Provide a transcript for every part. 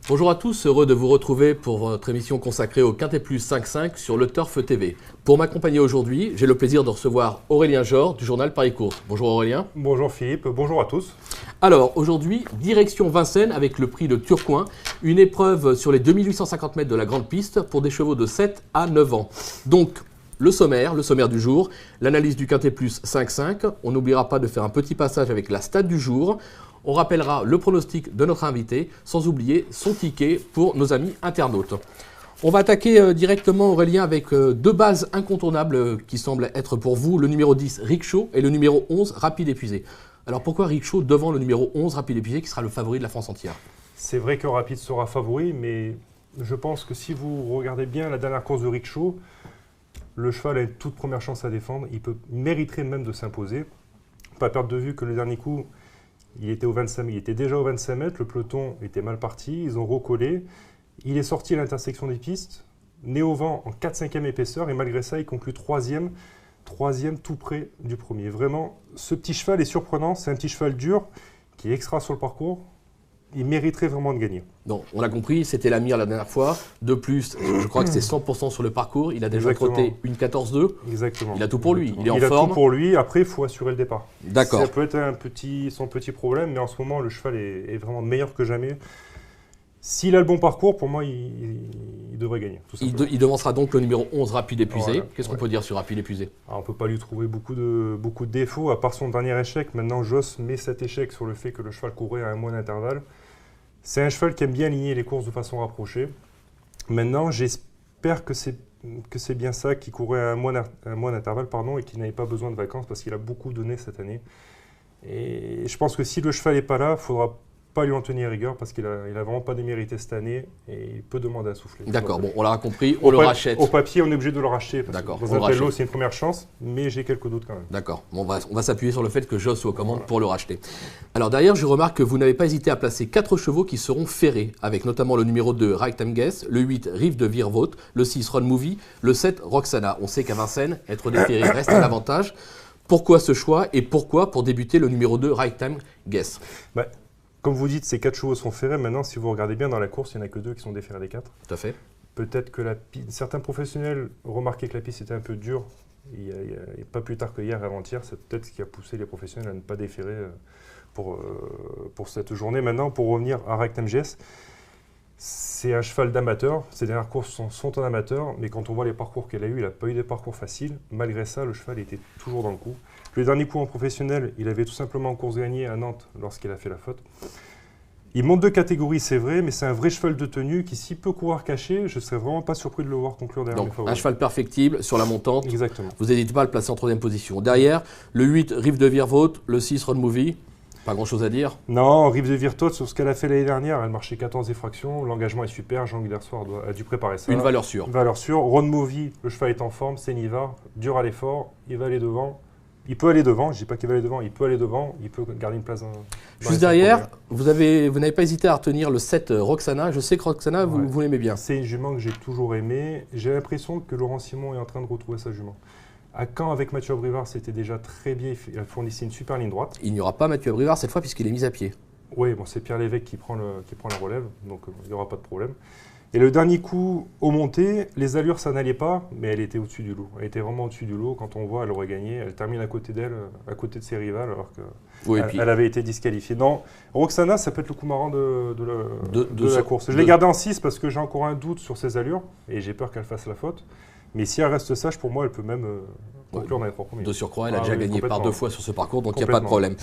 Bonjour à tous, heureux de vous retrouver pour votre émission consacrée au Quintet Plus 5-5 sur le Turf TV. Pour m'accompagner aujourd'hui, j'ai le plaisir de recevoir Aurélien Jor du journal Paris Course. Bonjour Aurélien. Bonjour Philippe, bonjour à tous. Alors aujourd'hui, direction Vincennes avec le prix de Turcoing, une épreuve sur les 2850 mètres de la grande piste pour des chevaux de 7 à 9 ans. Donc le sommaire du jour, l'analyse du Quintet Plus 5-5, on n'oubliera pas de faire un petit passage avec la stat du jour. On rappellera le pronostic de notre invité, sans oublier son ticket pour nos amis internautes. On va attaquer directement, Aurélien, avec deux bases incontournables qui semblent être pour vous, le numéro 10, Rickshaw, et le numéro 11, Rapide Épuisé. Alors pourquoi Rickshaw devant le numéro 11, Rapide Épuisé, qui sera le favori de la France entière? C'est vrai que Rapide sera favori, mais je pense que si vous regardez bien la dernière course de Rickshaw, le cheval a une toute première chance à défendre. Il mériterait même de s'imposer. Pas perdre de vue que le dernier coup, il était déjà au 25 mètres, le peloton était mal parti, ils ont recollé. Il est sorti à l'intersection des pistes, né au vent en 4/5e épaisseur, et malgré ça, il conclut troisième tout près du premier. Vraiment, ce petit cheval est surprenant, c'est un petit cheval dur, qui est extra sur le parcours. Il mériterait vraiment de gagner. Donc, on l'a compris, c'était la mire la dernière fois. De plus, je crois que c'est 100% sur le parcours. Il a déjà trotté une 14-2. Exactement. Il a tout pour lui. Il est en forme. forme. Il a tout pour lui. Après, il faut assurer le départ. D'accord. Ça peut être son petit problème, mais en ce moment, le cheval est vraiment meilleur que jamais. S'il a le bon parcours, pour moi, il devrait gagner. Il devancera donc le numéro 11, Rapide Épuisé. Voilà. Qu'est-ce qu'on peut dire sur Rapide Épuisé? Alors, on ne peut pas lui trouver beaucoup de défauts, à part son dernier échec. Maintenant, Joss met cet échec sur le fait que le cheval courait à un mois d'intervalle. C'est un cheval qui aime bien aligner les courses de façon rapprochée. Maintenant, j'espère que c'est bien ça, qu'il courait à un mois d'intervalle, et qu'il n'avait pas besoin de vacances parce qu'il a beaucoup donné cette année. Et je pense que si le cheval n'est pas là, il ne faudra pas lui en tenir rigueur parce qu'il n'a vraiment pas démérité cette année et il peut demander à souffler. D'accord, bon, on l'a compris, on le rachète. Au papier, on est obligé de le racheter parce D'accord, que dans un tel lot, c'est une première chance, mais j'ai quelques doutes quand même. D'accord, bon, on va s'appuyer sur le fait que Joss soit aux commandes pour le racheter. Alors derrière, je remarque que vous n'avez pas hésité à placer 4 chevaux qui seront ferrés, avec notamment le numéro 2, Right Time Guess, le 8, Rive de Virvote, le 6, Run Movie, le 7, Roxana. On sait qu'à Vincennes, être déféré reste un avantage. Pourquoi ce choix et pourquoi pour débuter le numéro 2, Right Time Guess? Comme vous dites, ces 4 chevaux sont ferrés. Maintenant, si vous regardez bien dans la course, il n'y en a que 2 qui sont déférés des 4. Tout à fait. Peut-être que certains professionnels remarquaient que la piste était un peu dure. Il n'y a pas plus tard que hier et avant-hier. C'est peut-être ce qui a poussé les professionnels à ne pas déférer pour cette journée. Maintenant, pour revenir à Right Time Guess, c'est un cheval d'amateur. Ces dernières courses sont en amateur, mais quand on voit les parcours qu'elle a eu, il n'a pas eu des parcours faciles. Malgré ça, le cheval était toujours dans le coup. Le dernier coup en professionnel, il avait tout simplement en course gagnée à Nantes lorsqu'il a fait la faute. Il monte de catégorie, c'est vrai, mais c'est un vrai cheval de tenue qui, s'il peut courir caché, je ne serais vraiment pas surpris de le voir conclure derrière les favoris. Un cheval perfectible sur la montante. Exactement. Vous n'hésitez pas à le placer en 3e position. Derrière, le 8, Rive de Virvote, le 6, Run Movie. Pas grand chose à dire. Non, Rive de Virvote, sur ce qu'elle a fait l'année dernière, elle marchait 14 effractions. L'engagement est super. Jean Guillersoir a dû préparer ça. Une valeur sûre. Une valeur sûre. Run Movie, le cheval est en forme, c'est Niva, dur à l'effort, il va aller devant. Il peut aller devant, je ne dis pas qu'il va aller devant, il peut aller devant, il peut garder une place dans Juste derrière, vous n'avez pas hésité à retenir le 7 Roxana. Je sais que Roxana, vous l'aimez bien. C'est une jument que j'ai toujours aimée. J'ai l'impression que Laurent Simon est en train de retrouver sa jument. À Caen, avec Mathieu Abrivard, c'était déjà très bien. Il a fourni une super ligne droite. Il n'y aura pas Mathieu Abrivard cette fois puisqu'il est mis à pied. Oui, bon, c'est Pierre Lévesque qui prend la relève, donc il n'y aura pas de problème. Et le dernier coup, au monté, les allures, ça n'allait pas, mais elle était au-dessus du lot. Elle était vraiment au-dessus du lot. Quand on voit, elle aurait gagné. Elle termine à côté d'elle, à côté de ses rivales, alors qu'elle avait été disqualifiée. Non, Roxana, ça peut être le coup marrant de la course. Je l'ai gardée en 6 parce que j'ai encore un doute sur ses allures et j'ai peur qu'elle fasse la faute. Mais si elle reste sage, pour moi, elle peut même conclure dans les 3 premiers. De surcroît, elle a déjà gagné par 2 fois sur ce parcours, donc il n'y a pas de problème.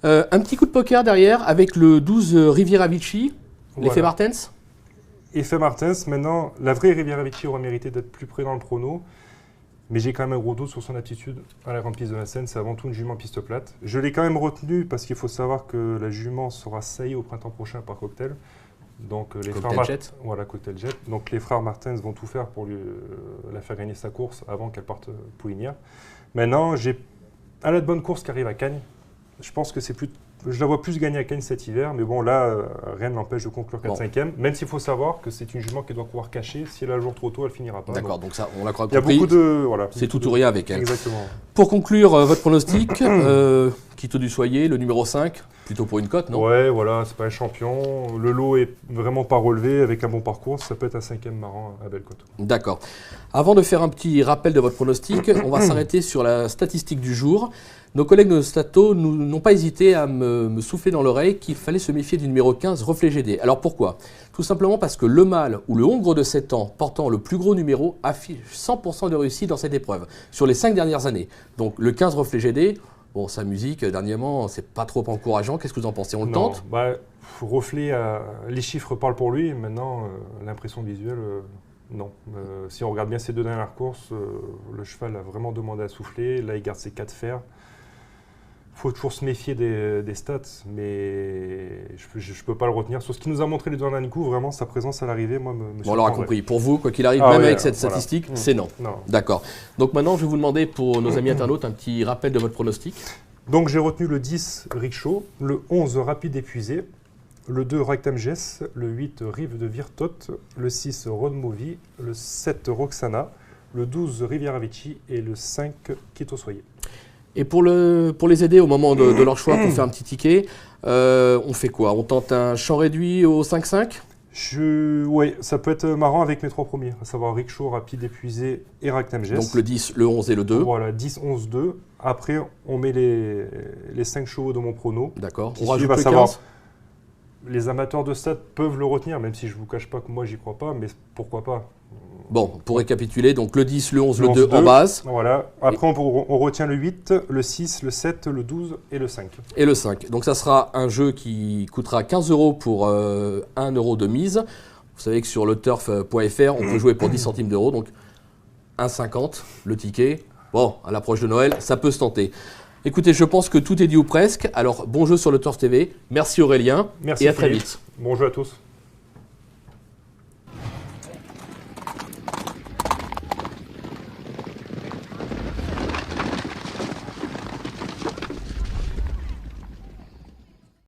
Un petit coup de poker derrière avec le 12 Riviera Vici, l'effet Martens. Effet Martens, maintenant, la vraie Riviera Vici aurait mérité d'être plus près dans le prono, mais j'ai quand même un gros doute sur son aptitude à la grande piste de Vincennes. C'est avant tout une jument piste plate. Je l'ai quand même retenue parce qu'il faut savoir que la jument sera saillie au printemps prochain par Cocktail. Donc les Cocktail Jet. Voilà, Cocktail Jet. Donc les frères Martens vont tout faire pour la faire gagner sa course avant qu'elle parte poulinière. Maintenant, elle a de bonnes courses qui arrivent à Cagnes. Je pense que c'est Je la vois plus gagner à Cannes cet hiver, mais bon, là, rien ne l'empêche de conclure 4-5e, même s'il faut savoir que c'est une jument qui doit pouvoir cacher. Si elle a le jour trop tôt, elle finira pas. D'accord, donc ça, on l'a compris. Il y a beaucoup de... Voilà, c'est tout ou rien avec elle. Exactement. Pour conclure votre pronostic, qui te du soyez, le numéro 5, plutôt pour une cote, non? Ouais, voilà, c'est pas un champion. Le lot est vraiment pas relevé, avec un bon parcours, ça peut être un 5e marrant à belle cote. D'accord. Avant de faire un petit rappel de votre pronostic, on va s'arrêter sur la statistique du jour. Nos collègues de Stato n'ont pas hésité à me souffler dans l'oreille qu'il fallait se méfier du numéro 15, Reflet GD. Alors pourquoi? Tout simplement parce que le mâle ou le hongre de 7 ans portant le plus gros numéro affiche 100% de réussite dans cette épreuve sur les 5 dernières années. Donc le 15 Reflet GD, bon, sa musique, dernièrement, c'est pas trop encourageant. Qu'est-ce que vous en pensez? On le tente? Reflet, les chiffres parlent pour lui. Maintenant, l'impression visuelle, non. Si on regarde bien ces 2 dernières courses, le cheval a vraiment demandé à souffler. Là, il garde ses 4 fers. Il faut toujours se méfier des stats, mais je ne peux pas le retenir. Sur ce qu'il nous a montré les 2 derniers coups, vraiment, sa présence à l'arrivée, moi, me Bon, on l'aura compris. Pour vous, quoi qu'il arrive, Ah même ouais, avec cette voilà. statistique, c'est non. Non. D'accord. Donc maintenant, je vais vous demander pour nos amis internautes un petit rappel de votre pronostic. Donc j'ai retenu le 10 Rickshaw, le 11 Rapide Épuisé, le 2 Rectam Jess, le 8 Rive de Virtot, le 6 Road Movie, le 7 Roxana, le 12 Riviera Vici et le 5 Quito Soyer. Et pour les aider au moment de leur choix pour faire un petit ticket, on fait quoi? On tente un champ réduit au 5-5? Oui, ça peut être marrant avec mes 3 premiers, à savoir Rickshaw, Rapide Épuisé et Rectam Jess. Donc le 10, le 11 et le 2. Voilà, 10, 11, 2. Après, on met les 5 chevaux de mon prono. D'accord. Qui On rajoute suivent, à le savoir, 15. les amateurs de stade peuvent le retenir, même si je ne vous cache pas que moi, j'y crois pas, mais pourquoi pas? Bon, pour récapituler, donc le 10, le 11, le 11, 2 en base. Voilà. Après, on retient le 8, le 6, le 7, le 12 et le 5. Et le 5. Donc ça sera un jeu qui coûtera 15 € pour 1 € de mise. Vous savez que sur le turf.fr, on peut jouer pour 10 centimes d'euros, donc 1,50 le ticket. Bon, à l'approche de Noël, ça peut se tenter. Écoutez, je pense que tout est dit ou presque. Alors, bon jeu sur le Turf TV. Merci Aurélien. Merci et à très Philippe. vite. Bon jeu à tous.